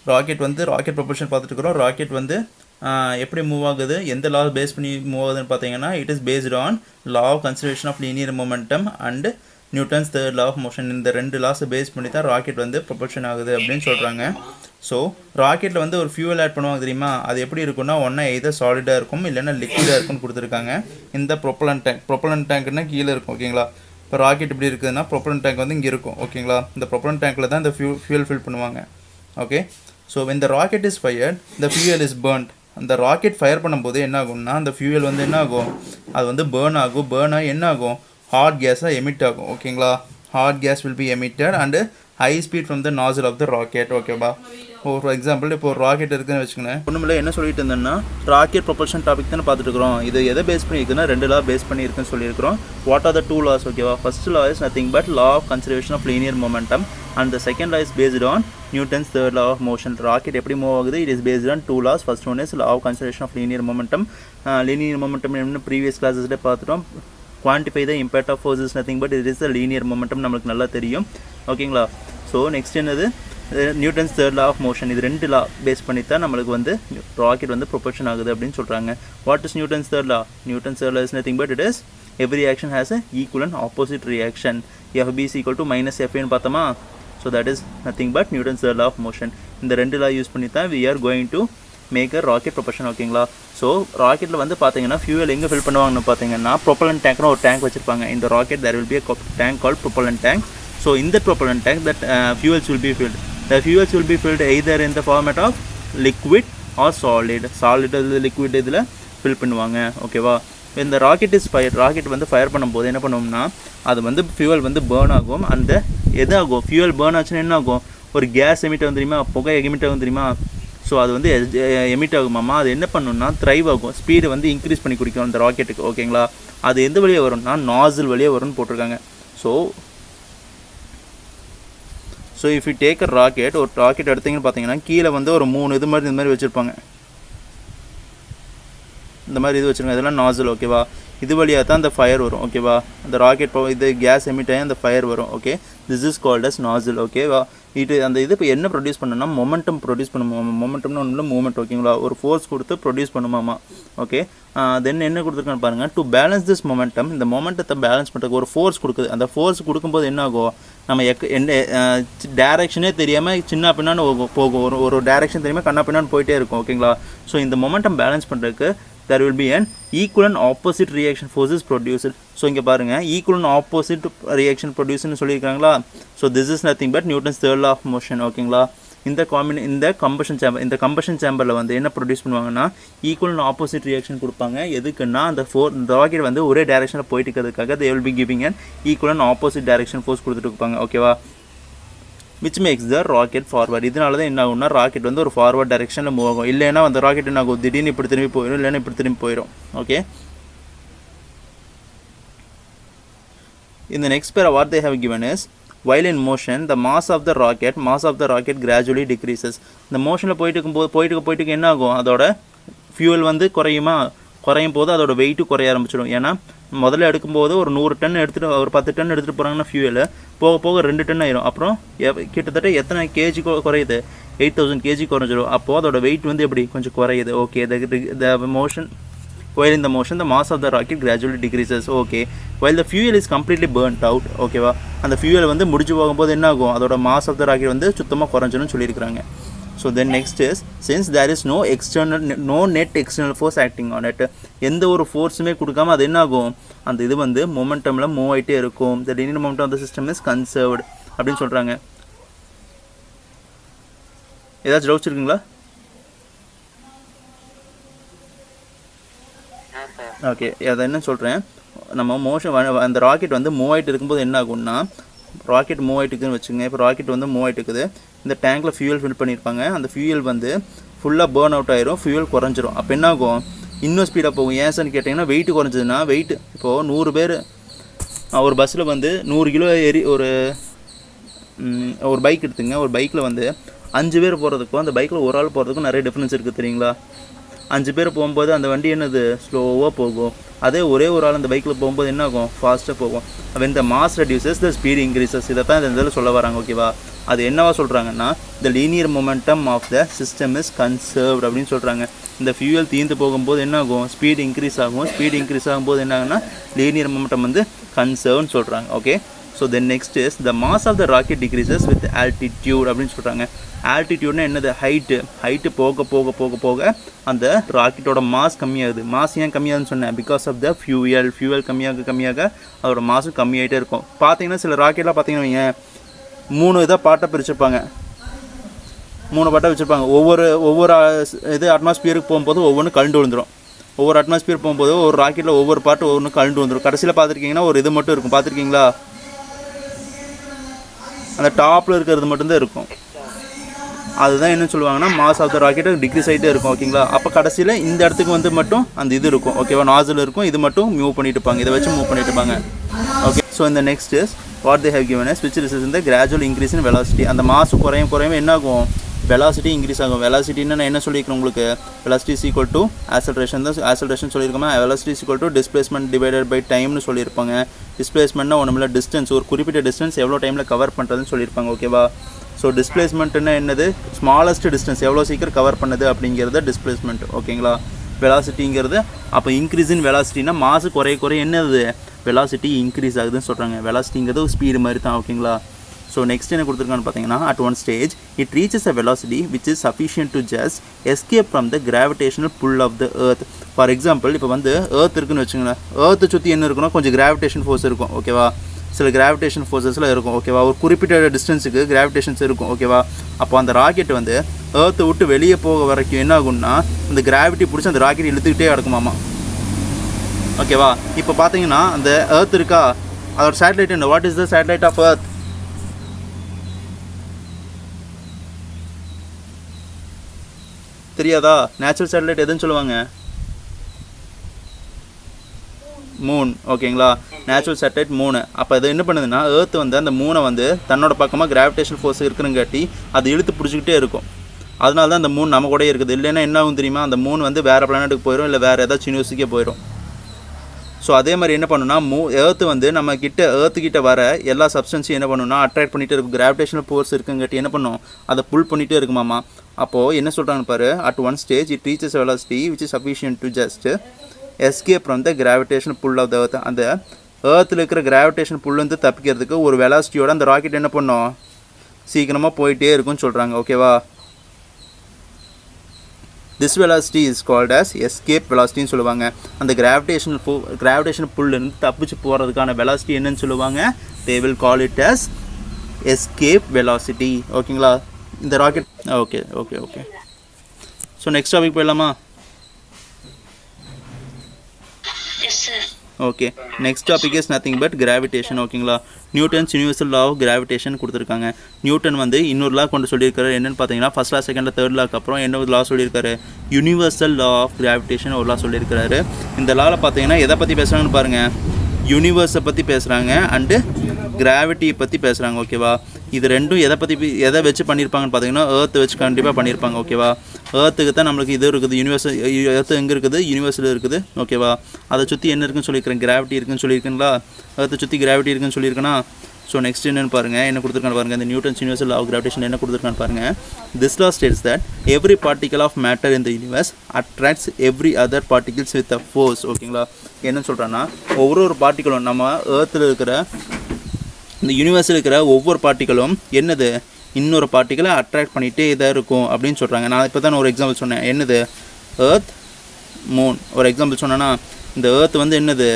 Rocket வந்து rocket propulsion பார்த்துட்டு இருக்கிறோம். ராக்கெட் வந்து எப்படி மூவ் ஆகுது, எந்த லா பேஸ் பண்ணி மூவ் ஆகுதுன்னு பார்த்தீங்கன்னா, it is based on law of conservation of linear momentum and Newton's third law of motion. இந்த 2 லாஸை பேஸ் பண்ணி தான் ராக்கெட் வந்து ப்ரொபல்ஷன் ஆகுது அப்படின்னு சொல்கிறாங்க. ஸோ ராக்கெட்டில் வந்து ஒரு ஃபியூவல் ஆட் பண்ணுவாங்க தெரியுமா, அது எப்படி இருக்குன்னா ஒன்றா எதர் சாலிடாக இருக்கும் இல்லைன்னா லிக்விடாக இருக்கும்னு கொடுத்துருக்காங்க. இந்த ப்ரொப்பலன் டேங்க்னா கீழே இருக்கும். ஓகேங்களா, இப்போ ராக்கெட் இப்படி இருக்குதுன்னா ப்ரொப்பலன் டேங்க் வந்து இங்கே இருக்கும். ஓகேங்களா, இந்த ப்ரொப்பலன் டேங்க்கில் தான் இந்த ஃபியூவல் ஃபில் பண்ணுவாங்க. Okay, so when the rocket is fired the fuel is burnt. அந்த ராக்கெட் ஃபயர் பண்ணும்போது என்ன ஆகும்னா அந்த ஃபியூவல் வந்து என்ன ஆகும், அது வந்து பேர்ன் ஆகி என்ன ஆகும், ஹாட் கேஸாக எமிட் ஆகும். ஓகேங்களா, hot gas will be emitted and high speed from the nozzle of the rocket. ஓகேவா, ஃபார் எக்ஸாம்பிள் இப்போ ஒரு ராக்கெட் இருக்குதுன்னு வச்சுக்கோங்க. ஒன்றுமில்ல, என்ன சொல்லிட்டு இருந்தேன்னா ராக்கெட் ப்ரொபல்ஷன் டாபிக் தானே பார்த்துட்டு இருக்கிறோம். இது எதை பேஸ் பண்ணியிருக்குன்னா 2 லா பேஸ் பண்ணியிருக்குன்னு சொல்லியிருக்கிறோம். What are the 2 laws? ஓகேவா, first law is nothing but law of conservation of linear momentum and the second law is based on Newton's third law of motion. Rocket எப்படி move ஆகுது, it is based on 2 laws. First one is law of conservation of linear momentum. Linear momentum என்ன previous classes பார்த்துட்டோம். Quantify the impact of force is nothing but it is a linear momentum, நம்மளுக்கு நல்லா தெரியும். ஓகேங்களா, so next என்னது, Newton's third law of motion. இது 2 லா base பண்ணி தான் நம்மளுக்கு வந்து ராக்கெட் வந்து ப்ரொபல்ஷன் ஆகுது அப்படின்னு சொல்கிறாங்க. What is Newton's third law? Newton's third law is nothing but it is every reaction has a equal and opposite reaction. FB is equal to minus FA ன்னு பார்த்தோமா. So that is nothing but Newton's third law of motion. இந்த 2 law use பண்ணி தான் we are going to make a rocket propulsion. ஓகேங்களா, so ராக்கெட்டில் வந்து பார்த்தீங்கன்னா fuel எங்கே fill பண்ணுவாங்கன்னு பார்த்தீங்கன்னா ப்ரொப்பலன் டேங்க்னு ஒரு டேங்க் வச்சுருப்பாங்க. இந்த rocket there will be a tank called propellant tank. So in the propellant tank that fuels will be filled. The fuels will be filled either in the format of liquid or solid. Liquid இதில் fill பண்ணுவாங்க. ஓகேவா, இந்த rocket is fire, rocket வந்து fire பண்ணும்போது என்ன பண்ணுவோம்னா அது வந்து ஃபியூவல் வந்து பேர்ன் ஆகும். அந்த எது ஆகும், ஃபியூவல் பேர்ன் ஆச்சுன்னா என்ன ஆகும், ஒரு கேஸ் எமிட் ஆகும் தெரியுமா, புகை எமிட் ஆகும் தெரியுமா. ஸோ அது வந்து எமிட் ஆகுமாம்மா, அது என்ன பண்ணணும்னா த்ரைவ் ஆகும், ஸ்பீடை வந்து இன்க்ரீஸ் பண்ணி குடிக்கும் அந்த ராக்கெட்டுக்கு. ஓகேங்களா, அது எந்த வழியாக வரும்னா நாசில் வழியாக வரும்னு போட்டிருக்காங்க. So if you take a rocket, ஒரு ராக்கெட் எடுத்தீங்கன்னு பார்த்தீங்கன்னா கீழே வந்து ஒரு 3 இது மாதிரி வச்சுருப்பாங்க. இந்த மாதிரி இது வச்சுருங்க, இதெல்லாம் நாசில். ஓகேவா, இது வழியாக தான் அந்த ஃபயர் வரும். ஓகேவா, அந்த ராக்கெட் இது கேஸ் எமிட் ஆகி அந்த ஃபயர் வரும். Okay, this is called as nozzle. ஓகேவா, அந்த இது இப்போ என்ன ப்ரொடியூஸ் பண்ணணும்னா மொமெண்டம் ப்ரொடியூஸ் பண்ணுமாமா. மொமெண்டம்னு ஒன்று மூமெண்ட். ஓகேங்களா, ஒரு ஃபோர்ஸ் கொடுத்து ப்ரொடியூஸ் பண்ணுமாமா. ஓகே, தென் என்ன கொடுத்துருக்கான்னு பாருங்கள், டு பேலன்ஸ் திஸ் மொமெண்டம், இந்த மொமெண்டத்தை பேலன்ஸ் பண்ணுறதுக்கு ஒரு ஃபோர்ஸ் கொடுக்குது. அந்த ஃபோர்ஸ் கொடுக்கும்போது என்ன ஆகும், நம்ம டேரெக்ஷனே தெரியாமல் சின்ன பின்னான்னு போகும், ஒரு டேரெக்ஷன் தெரியாமல் கண்ணா பின்னான்னு போயிட்டே இருக்கும். ஓகேங்களா, ஸோ இந்த மொமெண்டம் பேலன்ஸ் பண்ணுறதுக்கு there will be an equal and opposite reaction forces produced. So இங்கே பாருங்கள், equal and opposite reaction producedன்னு சொல்லியிருக்காங்களா. So this is nothing but Newton's third law of motion. ஓகேங்களா, இந்த கம்பஷன் சேம்பரில் வந்து என்ன ப்ரொடியூஸ் பண்ணுவாங்கன்னா ஈக்குவல் அண்ட் ஆப்போசிட் ரியாக்ஷன் கொடுப்பாங்க. எதுக்குன்னா அந்த ராக்கெட் வந்து ஒரே டேரெக்ஷனில் போயிட்டு இருக்கிறதுக்காக they will be giving an equal and opposite direction force கொடுத்துட்டு இருப்பாங்க. ஓகேவா, which makes the rocket forward. இதனால தான் என்ன ஆகும்னா ராக்கெட் வந்து ஒரு ஃபார்வர்ட் டைரெக்ஷனில் மூவ் ஆகும். இல்லைன்னா அந்த ராக்கெட் என்ன ஆகும், திடீர்னு இப்படி திரும்பி போயிடும், இல்லைன்னா இப்படி திரும்பி போயிடும். Okay, in the next pair what they have given is while in motion the mass of the rocket gradually decreases. இந்த மோஷனில் போயிட்டு என்ன ஆகும், அதோட ஃபியூவல் வந்து குறையும் போது அதோட வெயிட்டு குறைய ஆரம்பிச்சிடும். ஏன்னா முதல்ல எடுக்கும்போது ஒரு 100 டன் எடுத்துகிட்டு ஒரு 10 டன் எடுத்துகிட்டு போகிறாங்கன்னா ஃபியூவல் போக போக 2 டன் ஆயிரும். அப்புறம் கிட்டத்தட்ட எத்தனை கேஜி குறையுது, 8000 கேஜி குறைஞ்சிடும். அப்போது அதோட வெயிட் வந்து எப்படி கொஞ்சம் குறையுது. Okay, the motion while in the motion the mass of the rocket gradually decreases. Okay, while the fuel is completely burnt out. ஓகேவா, அந்த ஃபியூவல் வந்து முடிஞ்சு போகும்போது என்ன ஆகும், அதோட mass of the rocket வந்து சுத்தமாக குறைஞ்சிடும் சொல்லியிருக்கிறாங்க. So then next is, since there is no net external force acting on it, எந்த ஒரு ஃபோர்ஸுமே கொடுக்காம அது என்ன ஆகும், அந்த இது வந்து மொமெண்டமில் மூவ் ஆகிட்டே இருக்கும். the linear momentum of the system is conserved அப்படின்னு சொல்கிறாங்க. ஏதாச்சும் டவுட்ஸ் இருக்குங்களா? ஓகே, அதை என்ன சொல்கிறேன், நம்ம மோஷன் அந்த ராக்கெட் வந்து மூவ் ஆகிட்டு இருக்கும்போது என்ன ஆகும்னா, ராக்கெட் மூவ் ஆகிட்டு இருக்குதுன்னு வச்சுக்கோங்க. இப்போ ராக்கெட் வந்து மூவ் ஆகிட்டு இருக்குது, இந்த டேங்க்கில் ஃபியூவல் ஃபில் பண்ணியிருப்பாங்க. அந்த ஃபியூவல் வந்து ஃபுல்லாக பேர்ன் அவுட் ஆயிரும், ஃபியூவல் குறைஞ்சிரும். அப்போ என்ன ஆகும், இன்னும் ஸ்பீடாக போகும். ஏன் சார்னு கேட்டிங்கன்னா வெயிட் குறைஞ்சதுன்னா, வெயிட் இப்போது 100 பேர் ஒரு பஸ்ஸில் வந்து 100 கிலோ ஏறி ஒரு பைக் எடுத்துங்க. ஒரு பைக்கில் வந்து 5 பேர் போகிறதுக்கும் அந்த பைக்கில் ஒரு ஆள் போகிறதுக்கும் நிறைய டிஃப்ரென்ஸ் இருக்குது தெரியுங்களா. 5 பேர் போகும்போது அந்த வண்டி என்னது ஸ்லோவாக போகும். அதே ஒரே ஒரு ஆள் அந்த பைக்கில் போகும்போது என்ன ஆகும், ஃபாஸ்ட்டாக போகும். when the mass reduces the speed increases. இதை தான் இந்த இதில் சொல்ல வராங்க. ஓகேவா, அது என்னவா சொல்கிறாங்கன்னா the linear momentum of the system is conserved அப்படின்னு சொல்கிறாங்க. இந்த ஃபியூயல் தீர்ந்து போகும்போது என்ன ஆகும், ஸ்பீடு இன்க்ரீஸ் ஆகும். ஸ்பீடு இன்க்ரீஸ் ஆகும்போது என்ன ஆகுன்னா லீனியர் மொமெண்டம் வந்து கன்சர்வ்னு சொல்கிறாங்க. Okay, so then next is the mass of the rocket decreases with altitude அப்படின்னு சொல்கிறாங்க. ஆல்டிடியூட்னா என்னது, ஹைட்டு போக போக போக போக அந்த ராக்கெட்டோட மாஸ் கம்மியாகுது. மாஸ் ஏன் கம்மியாகுதுன்னு சொன்னேன், பிகாஸ் ஆஃப் த ஃபியூயல் கம்மியாக அதோட மாசும் கம்மியாகிட்டே இருக்கும். பார்த்தீங்கன்னா சில ராக்கெட்லாம் பார்த்தீங்கன்னா 3 இதாக பாட்டாக பிரிச்சிருப்பாங்க, 3 பாட்டாக வச்சுருப்பாங்க. ஒவ்வொரு இது அட்மாஸ்பியருக்கு போகும்போது ஒவ்வொன்று கழண்டு விழுந்துடும். ஒவ்வொரு அட்மாஸ்பியர் போகும்போது ஒரு ராக்கெட்டில் ஒவ்வொரு பாட்டு ஒவ்வொன்று கழண்டு வந்துடும். கடைசியில் பார்த்துருக்கீங்கன்னா ஒரு இது மட்டும் இருக்கும், பார்த்துருக்கீங்களா, அந்த டாப்பில் இருக்கிறது மட்டும்தான் இருக்கும். அதுதான் என்ன சொல்லுவாங்கன்னா mass of the rocket decrease ஆகிட்டே இருக்கும். ஓகேங்களா, அப்போ கடைசியில் இந்த இடத்துக்கு வந்து மட்டும் அந்த இது இருக்கும். ஓகேவா, நாசில் இருக்கும், இது மட்டும் மூவ் பண்ணிட்டு இருப்பாங்க, இதை வச்சு மூவ் பண்ணிட்டு இருப்பாங்க. ஓகே, ஸோ இந்த next is what they have given is which is இந்த கிராஜுவல் இன்க்ரீஸ் இன் வெலாசிட்டி. அந்த மாசு குறையும் என்ன ஆகும், வெலாசிட்டி இன்க்ரீஸ் ஆகும். வெலாசிட்டின்னு நான் என்ன சொல்லியிருக்கேன் உங்களுக்கு, velocity is equal to acceleration தான். ஆக்சலரேஷன் சொல்லியிருக்கோமா, velocity is equal to displacement divided by டைம்னு சொல்லியிருப்பாங்க. டிஸ்பிளேஸ்மெண்ட்னா ஒன்றுமில்ல டிஸ்டன்ஸ், ஒரு குறிப்பிட்ட டிஸ்டன்ஸ் எவ்வளோ டைமில் கவர் பண்ணுறதுன்னு சொல்லியிருப்பாங்க. ஓகேவா, ஸோ டிஸ்பிளேஸ்மெண்ட்டுன்னா என்னது, ஸ்மாலஸ்ட் டிஸ்டன்ஸ் எவ்வளோ சீக்கிரம் கவர் பண்ணுது அப்படிங்கிறது டிஸ்பிளேஸ்மெண்ட். ஓகேங்களா, வெலாசிட்டிங்கிறது அப்போ இன்க்ரீஸ் இன் வெலாசிட்டினா மாசு குறைய என்னது, வெலாசிட்டி இன்க்ரீஸ் ஆகுதுன்னு சொல்கிறாங்க. வெலாசிட்டிங்கிறது ஒரு ஸ்பீடு மாதிரி தான். ஓகேங்களா, ஸோ நெக்ஸ்ட் என்ன கொடுத்துருக்கான்னு பார்த்தீங்கன்னா at one stage it reaches a velocity which is sufficient to just escape from the gravitational pull of the earth. For example இப்போ வந்து எர்த் இருக்குன்னு வச்சுங்களேன், எர்த்தை சுற்றி என்ன இருக்குன்னா கொஞ்சம் கிராவிடேஷன் ஃபோர்ஸ் இருக்கும். ஓகேவா, சில கிராவிடேஷன் ஃபோர்ஸஸ்லாம் இருக்கும். ஓகேவா, ஒரு குறிப்பிட்ட டிஸ்டன்ஸுக்கு கிராவிடேஷன்ஸ் இருக்கும். ஓகேவா, அப்போ அந்த ராக்கெட் வந்து எர்த்தை விட்டு வெளியே போக வரைக்கும் என்ன ஆகும்னா அந்த கிராவிட்டி பிடிச்சி அந்த ராக்கெட் இழுத்துக்கிட்டே கிடக்குமாமா. ஓகேவா, இப்போ பார்த்தீங்கன்னா அந்த எர்த் இருக்கா, அதோட சேட்டலைட் என்ன, what is the satellite of earth, தெரியாதா, நேச்சுரல் சேட்டலைட் எதுன்னு சொல்லுவாங்க, மூன். ஓகேங்களா, நேச்சுரல் சேட்டலைட் மூணு. அப்போ அது என்ன பண்ணுதுன்னா எர்த் வந்து அந்த மூனை வந்து தன்னோட பக்கமாக கிராவிடேஷன் ஃபோர்ஸ் இருக்குனுங்காட்டி அது இழுத்து பிடிச்சிக்கிட்டே இருக்கும். அதனால தான் அந்த மூன் நம்ம கூட இருக்குது. இல்லைன்னா என்ன ஆகும் தெரியுமா, அந்த மூன் வந்து வேறு பிளானட்டுக்கு போயிடும், இல்லை வேறு ஏதாச்சும் யூனிவர்ஸுக்கே போயிடும். ஸோ அதே மாதிரி என்ன பண்ணுன்னா எர்த்து வந்து நம்ம எர்த்துக்கிட்ட வர எல்லா சப்ஸ்டன்ஸையும் என்ன பண்ணுன்னா அட்ராக்ட் பண்ணிகிட்டே இருக்கும். கிராவிடேஷனல் ஃபோர்ஸ் இருக்குங்காட்டி என்ன பண்ணும், அதை புல் பண்ணிகிட்டே இருக்குமாமா. அப்போது என்ன சொல்கிறாங்கன்னு பாரு, at one stage it reaches velocity which is sufficient to just escape from the gravitation pull of the earth. அந்த எர்த்தில் இருக்கிற கிராவிடேஷன் புல் வந்து தப்பிக்கிறதுக்கு ஒரு வெலாசிட்டியோட அந்த ராக்கெட் என்ன பண்ணும், சீக்கிரமாக போயிட்டே இருக்குன்னு சொல்கிறாங்க. ஓகேவா, this velocity is called as escape வெலாசிட்டின்னு சொல்லுவாங்க. அந்த கிராவிடேஷன் புல்லேருந்து தப்பிச்சு போகிறதுக்கான வெலாசிட்டி என்னன்னு சொல்லுவாங்க, they will call it as escape velocity. ஓகேங்களா, இந்த rocket okay okay okay so next topic போயிடலாமா. Okay, next topic is nothing but gravitation. ஓகேங்களா, Newton's universal law of gravitation கொடுத்துருக்காங்க. நியூட்டன் வந்து இன்னொரு லா கொண்டு சொல்லியிருக்காரு. என்னென்னு பார்த்தீங்கன்னா first law, second law, third லாக்கு அப்புறம் என்ன லா சொல்லியிருக்காரு, யூனிவர்சல் லா ஆஃப் கிராவிடேஷன் ஒரு லா சொல்லியிருக்காரு. இந்த லாவில் பார்த்தீங்கன்னா எதை பற்றி பேசுகிறாங்கன்னு பாருங்கள், யூனிவர்ஸை பற்றி பேசுகிறாங்க அண்டு கிராவிட்டியை பற்றி பேசுகிறாங்க. ஓகேவா, இது ரெண்டும் எதை வச்சு பண்ணியிருப்பாங்கன்னு பார்த்தீங்கன்னா எர்த்தை வச்சு கண்டிப்பாக பண்ணியிருப்பாங்க. ஓகேவா, எர்த்துக்கு தான் நம்மளுக்கு இது இருக்குது, யூனிவர்ஸ். எர்த்து எங்கே இருக்குது, யூனிவர்ஸில் இருக்குது. ஓகேவா, அதை சுற்றி என்ன இருக்குன்னு சொல்லியிருக்கிறேன், கிராவிட்டி இருக்குன்னு சொல்லியிருக்கீங்களா, எர்த்தை சுற்றி கிராவிட்டி இருக்குன்னு சொல்லியிருக்கேன்னா. ஸோ நெக்ஸ்ட் என்னென்னு பாருங்கள், என்ன கொடுத்துருக்கான்னு பாருங்கள், இந்த Newton's universal law of gravitation என்ன கொடுத்துருக்கான்னு பாருங்கள். This law states that every particle of matter in the universe attracts every other particles with a force. ஓகேங்களா, என்ன சொல்கிறேன்னா ஒவ்வொரு பார்ட்டிகளும் நம்ம எர்த்தில் இருக்கிற இந்த யூனிவர்ஸில் இருக்கிற ஒவ்வொரு பார்ட்டிகளும் என்னது, இன்னொரு பார்ட்டிகளை அட்ராக்ட் பண்ணிகிட்டே இதாக இருக்கும் அப்படின்னு சொல்கிறாங்க. நான் இப்போ தான் ஒரு எக்ஸாம்பிள் சொன்னேன், என்னது, எர்த் மூன் ஒரு எக்ஸாம்பிள் சொன்னேன்னா, இந்த எர்த் வந்து என்னது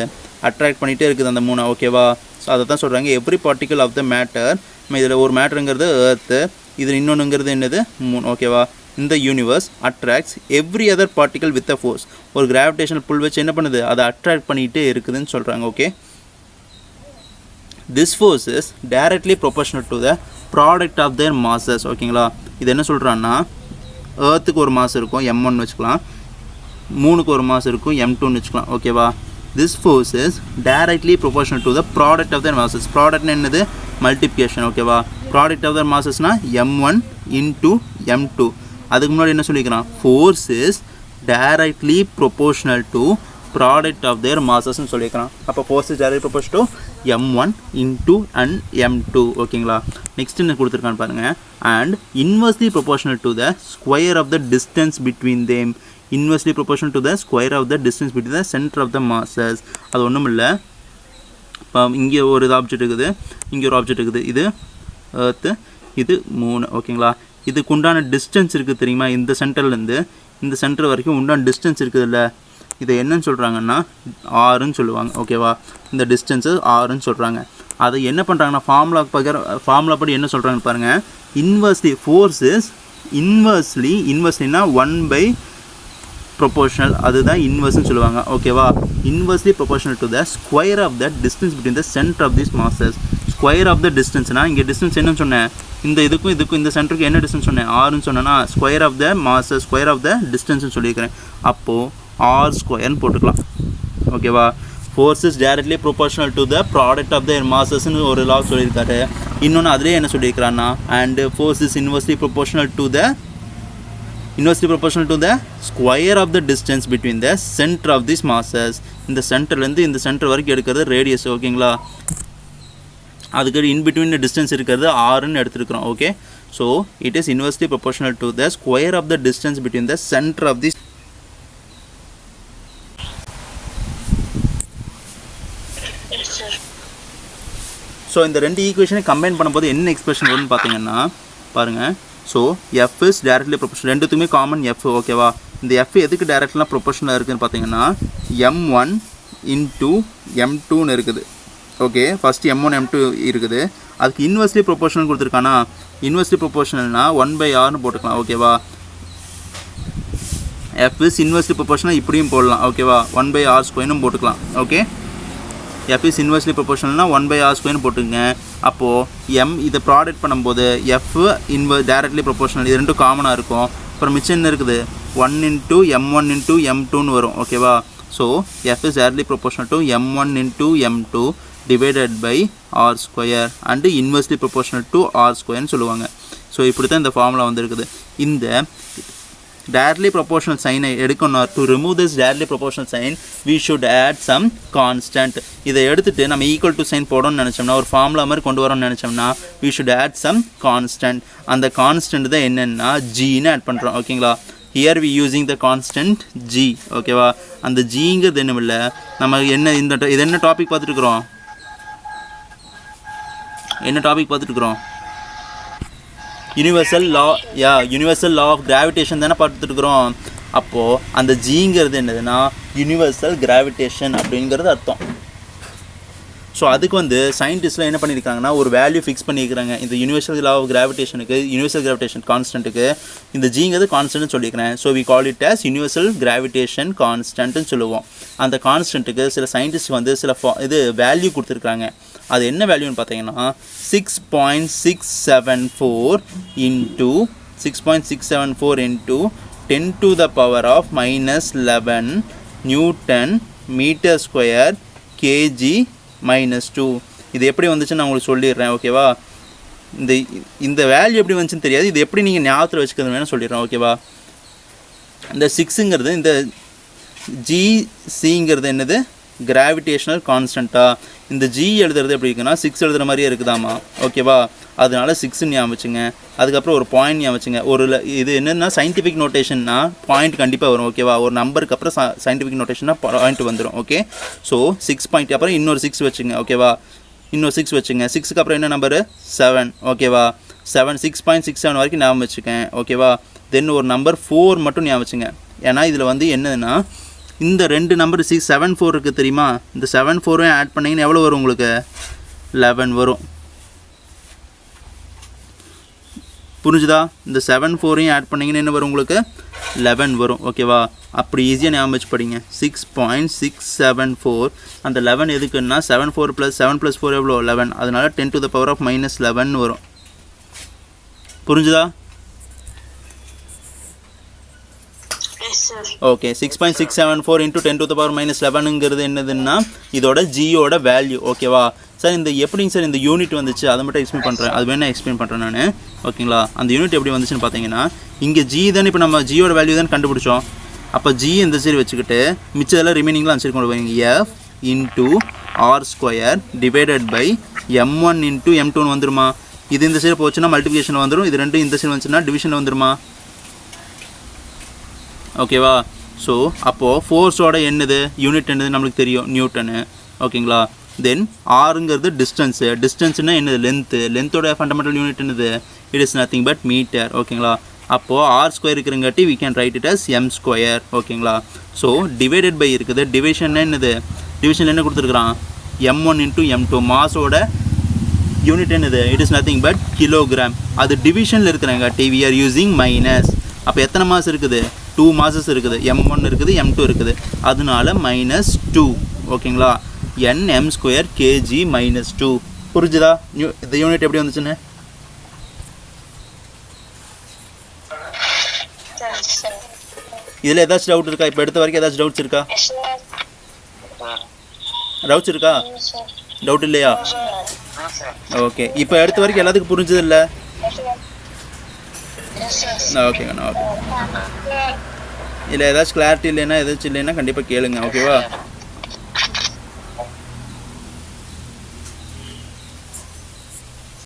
அட்ராக்ட் பண்ணிகிட்டே இருக்குது அந்த மூணை. ஓகேவா, ஸோ அதை தான் சொல்கிறாங்க every particle of the matter. இதில் ஒரு மேட்டருங்கிறது எர்த்து, இதில் இன்னொன்றுங்கிறது என்னது மூன். ஓகேவா, இந்த universe attracts every other particle with a force. ஒரு கிராவிடேஷனல் புல் வச்சு என்ன பண்ணுது, அதை அட்ராக்ட் பண்ணிகிட்டே இருக்குதுன்னு சொல்கிறாங்க. Okay, this force is directly proportional to the product of their masses. ஓகேங்களா, இது என்ன சொல்கிறான்னா எர்த்துக்கு ஒரு மாஸ் இருக்கும் m1 வச்சுக்கலாம், மூணுக்கு ஒரு மாஸ் இருக்கும் m2 வச்சுக்கலாம். ஓகேவா, this force is directly proportional to the product of their masses. Product என்னது, மல்டிப்ளிகேஷன். ஓகேவா, ப்ராடக்ட் ஆஃப் their massesனா m1 into m2. அதுக்கு முன்னாடி என்ன சொல்லிக்கிறான், force is directly proportional to product of their massesன்னு சொல்லிக்கிறான். அப்போ force is directly proportional to m1 into and m2 ஓகேங்களா. Next என்ன கொடுத்துருக்கான்னு பாருங்கள். And inversely proportional to the square of the distance between them. Inversely proportional to the square of the distance between the centre of the masses. அது ஒன்றும் இல்லை. இப்போ இங்கே ஒரு ஆப்ஜெக்ட் இருக்குது, இங்கே ஒரு ஆப்ஜெக்ட் இருக்குது. இது எர்த்து, இது 3 ஓகேங்களா. இதுக்கு உண்டான டிஸ்டன்ஸ் இருக்குது தெரியுமா, இந்த சென்டர்லேருந்து இந்த சென்டர் வரைக்கும் உண்டான டிஸ்டன்ஸ் இருக்குதுல்ல, இதை என்னன்னு சொல்கிறாங்கன்னா ஆறுன்னு சொல்லுவாங்க ஓகேவா. இந்த டிஸ்டன்ஸு ஆறுன்னு சொல்கிறாங்க. அதை என்ன பண்ணுறாங்கன்னா ஃபார்முலா படி என்ன சொல்கிறாங்கன்னு பாருங்கள். இன்வெர்ஸ்லி ஃபோர்ஸ் இஸ் இன்வெர்ஸ்லினா 1 ப்ரொபோர்ஷனல், அதுதான் இன்வெர்ஸ்னு சொல்லுவாங்க ஓகேவா. Inversely proportional to the square of the distance between the centre of this masses. Square of the டிஸ்டன்ஸ்னால் இங்கே டிஸ்டன்ஸ் என்னன்னு சொன்னேன், இந்த இதுக்கும் இந்த சென்டருக்கு என்ன டிஸ்டன்ஸ் சொன்னேன், ஆறுன்னு சொன்னேன்னா square of the masses square of the டிஸ்டன்ஸ்னு சொல்லியிருக்கிறேன். அப்போது ஆர் ஸ்கொயர்னு போட்டுக்கலாம் ஓகேவா. Force is directly proportional to the product of the மாசஸ்ன்னு ஒரு லா சொல்லியிருக்காரு. இன்னொன்று அதிலே என்ன சொல்லியிருக்கிறான்னா, and force is inversely proportional to the square of the distance between the centre of this masses. இந்த சென்டர்லேருந்து இந்த சென்டர் வரைக்கும் எடுக்கிறது ரேடியஸ் ஓகேங்களா. அதுக்கு இன்பிட்வீன் டிஸ்டன்ஸ் இருக்கிறது ஆறுன்னு எடுத்துருக்கிறோம் okay. So it is inversely proportional to the square of the distance between the centre of this. So இந்த ரெண்டு ஈக்குவேஷனை கம்பைன் பண்ணும்போது என்ன எக்ஸ்பிரஷன் வரும்னு பார்த்தீங்கன்னா பாருங்கள். So F is directly proportional, ரெண்டுத்துக்குமே காமன் எஃப் ஓகேவா. இந்த எஃப் எதுக்கு டைரக்ட்லாம் ப்ரொபோர்ஷனலாக இருக்குதுன்னு பார்த்தீங்கன்னா m1 into m2ன்னு இருக்குது ஓகே. ஃபஸ்ட்டு m1 m2 இருக்குது. அதுக்கு இன்வெர்ஸ்லி ப்ரொபோர்ஷனல் கொடுத்துருக்கானா, இன்வெர்ஸ்லி ப்ரொபோர்ஷனல்னா 1/rன்னு போட்டுக்கலாம் ஓகேவா. எஃப் இஸ் இன்வெர்ஸ்லி ப்ரொபோர்ஷனல் இப்படியும் போடலாம் ஓகேவா, 1/r² போட்டுக்கலாம் ஓகே. எஃப் இஸ் இன்வெர்ஸ்லி ப்ரொபோர்ஷனல்னா 1/r² போட்டுங்க. அப்போது எம் இதை ப்ராடக்ட் பண்ணும்போது எஃப் டைரக்ட்லி ப்ரொபோர்ஷனல், இது ரெண்டும் காமனாக இருக்கும். அப்புறம் மிச்சம் என்ன இருக்குது, 1 into m1 into m2ன்னு வரும் ஓகேவா. So F is directly proportional to m1 into m2 divided by r² and inversely proportional to r² சொல்லுவாங்க. ஸோ இப்படி தான் இந்த ஃபார்முலா வந்துருக்குது. இந்த directly proportional sign எடுக்கணும். to remove this directly proportional sign we should add some constant. இதை எடுத்துட்டு நம்ம equal to sign போடணும்னு நினச்சோம்னா, ஒரு ஃபார்முலா மாதிரி கொண்டு வரோம்னு நினச்சோம்னா we should add some constant. அந்த கான்ஸ்டன்ட் தான் என்னென்னா ஜின்னு ஆட் பண்ணுறோம் ஓகேங்களா. here we using the constant g ஓகேவா. அந்த ஜிங்கிறது என்ன இல்லை, நம்ம என்ன இது என்ன டாபிக் பார்த்துட்டுருக்குறோம், யூனிவர்சல் லா ஆஃப் கிராவிடேஷன் தானே பார்த்துட்டுருக்குறோம். அப்போது அந்த ஜிங்கிறது என்னதுன்னா யூனிவர்சல் கிராவிடேஷன் அப்படிங்கிறது அர்த்தம். ஸோ அதுக்கு வந்து சயின்டிஸ்ட்லாம் என்ன பண்ணியிருக்காங்கன்னா ஒரு வேல்யூ ஃபிக்ஸ் பண்ணியிருக்கிறாங்க. இந்த யூனிவர்சல் லா ஆஃப் கிராவிடேஷனுக்கு, யூனிவர்சல் கிராவிடேஷன் கான்ஸ்டன்ட்டுக்கு இந்த ஜிங்கிறது கான்ஸ்டன்ட்னு சொல்லியிருக்கிறேன். So we call it as universal gravitation கான்ஸ்டன்ட்னு சொல்லுவோம். அந்த கான்ஸ்டன்ட்டுக்கு சில சயின்டிஸ்ட் வந்து சில இது வேல்யூ கொடுத்துருக்குறாங்க. அது என்ன வேல்யூன்னு பார்த்தீங்கன்னா 6.674 into 10 to the power of -11 Newton meter square kg -2. இது எப்படி வந்துச்சுன்னு நான் உங்களுக்கு சொல்லிடுறேன் ஓகேவா. இந்த வேல்யூ எப்படி வந்துச்சுன்னு தெரியாது, இது எப்படி நீங்கள் ஞாபகத்தில் வச்சுக்கிறது வேணும் சொல்லிடுறேன் ஓகேவா. இந்த 6ங்கிறது இந்த ஜிசிங்கிறது என்னது, கிராவிடேஷனல் கான்ஸ்டண்ட்டாக. இந்த ஜி எழுதுறது எப்படி இருக்குன்னா 6 எழுதுகிற மாதிரியே இருக்குதாமா ஓகேவா. அதனால 6 ஞாபகம் வச்சுங்க. அதுக்கப்புறம் ஒரு பாயிண்ட் ஞாபகம் வச்சுங்க. இது என்னென்னா சயின்டிஃபிக் நோட்டேஷன்னா பாயிண்ட் கண்டிப்பாக வரும் ஓகேவா. ஒரு நம்பருக்கு அப்புறம் சயின்டிஃபிக் நோட்டேஷன்னா பாயிண்ட் வந்துடும் ஓகே. ஸோ 6 பாயிண்ட் அப்புறம் இன்னொரு 6 வச்சுங்க ஓகேவா. இன்னொரு 6 வச்சுங்க. 6க்கு அப்புறம் என்ன நம்பரு 7 ஓகேவா. 6.67 வரைக்கும் ஞாபகம் வச்சுக்கேன் ஓகேவா. தென் ஒரு நம்பர் 4 மட்டும் ஞாபகம் வச்சுங்க. ஏன்னா இதில் வந்து என்னதுன்னா இந்த ரெண்டு நம்பர் 7 4 இருக்குது தெரியுமா. இந்த 7 4 ஆட் பண்ணிங்கன்னா எவ்வளோ வரும் உங்களுக்கு, 11 வரும். புரிஞ்சுதா. இந்த 7 4 ஆட் பண்ணிங்கன்னா என்ன வரும் உங்களுக்கு, 11 வரும் ஓகேவா. அப்படி ஈஸியாக ஞாபகம் வச்சு படிங்க. 6.674. அந்த 11 எதுக்குன்னா 7 4 + 7 + 4 எவ்வளோ 11. அதனால 10 to the power of -11 வரும். புரிஞ்சுதா. Okay. 6.674 into 10 to the power -11ங்கிறது என்னதுன்னா இதோட ஜியோட வேல்யூ ஓகேவா. சார் இந்த எப்படிங்க சார் இந்த யூனிட் வந்துச்சு அதை மட்டும் எக்ஸ்பிளைன் பண்ணுறேன், அது வேணால் எக்ஸ்பிளைன் பண்ணுறேன் நான் ஓகேங்களா. அந்த யூனிட் எப்படி வந்துச்சுன்னு பார்த்தீங்கன்னா இங்கே ஜி தானே, இப்போ நம்ம ஜியோட வேல்யூ தான் கண்டுபிடிச்சோம். அப்போ ஜி இந்த சைடு வச்சுக்கிட்டு மிச்சதெல்லாம் ரிமைனிங்லாம் அந்த சைடு கொண்டு போவீங்க. F into R square divided by m1 into m2 வந்துருமா? இது இந்த சைடு போச்சுன்னா மல்டிபிகேஷன் வந்துடும், இது ரெண்டும் இந்த சைடு வந்துச்சுன்னா டிவிஷனில் வந்துருமா? ஓகேவா? ஸோ அப்போது ஃபோர்ஸோட என்னது யூனிட் என்னது நம்மளுக்கு தெரியும், நியூட்டனு. ஓகேங்களா? தென் ஆருங்கிறது டிஸ்டன்ஸ்னால் என்னது லென்த்தோட ஃபண்டமெண்டல் யூனிட் என்னது, it is nothing but metre. ஓகேங்களா? அப்போது ஆர் ஸ்கொயர் இருக்கிறங்காட்டி we can write it as m square. ஓகேங்களா? ஸோ டிவைடட் பை இருக்குது, டிவிஷன் என்னது, டிவிஷனில் என்ன கொடுத்துருக்குறான், m1 இன்ட்டு m2. மாஸோட யூனிட் என்னது, it is nothing but kilogram. அது டிவிஷனில் இருக்கிறங்காட்டி we are using மைனஸ். அப்போ எத்தனை மாஸ் இருக்குது, 2 மாசஸ் இருக்குது, m1 இருக்குது m2 இருக்குது, அதனால -2. ஓகேங்களா? nm square kg -2. புரிஞ்சுதா இந்த யூனிட் எப்படி வந்துச்சுன்னு? இதில் ஏதாச்சும் டவுட் இருக்கா? இப்போ எடுத்த வரைக்கும் ஏதாச்சும் டவுட்ஸ் இருக்கா? டவுட் இல்லையா? ஓகே, இப்போ எடுத்த வரைக்கும் எல்லாத்துக்கும் புரிஞ்சது இல்லை? ஓகேங்கண்ணா. ஓகே, இல்லை ஏதாச்சும் கிளாரிட்டி இல்லைன்னா ஏதாச்சும் இல்லைன்னா கண்டிப்பாக கேளுங்க. ஓகேவா?